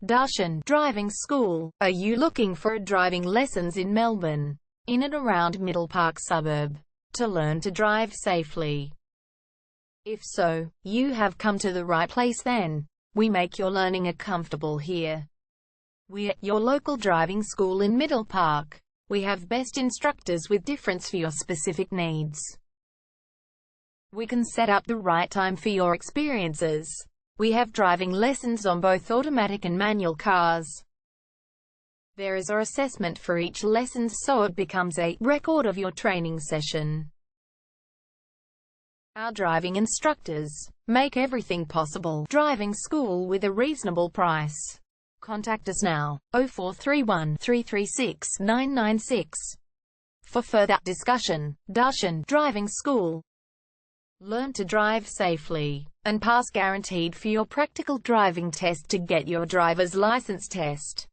Darshan Driving School. Are you looking for driving lessons in Melbourne, in and around Middle Park suburb, to learn to drive safely? If so, you have come to the right place then. We make your learning comfortable here. We're your local driving school in Middle Park. We have best instructors with difference for your specific needs. We can set up the right time for your experiences. We have driving lessons on both automatic and manual cars. There is an assessment for each lesson, so it becomes a record of your training session. Our driving instructors make everything possible. Driving school with a reasonable price. Contact us now, 0431 336 996. For further discussion. Darshan Driving School. Learn to drive safely and pass guaranteed for your practical driving test to get your driver's license test.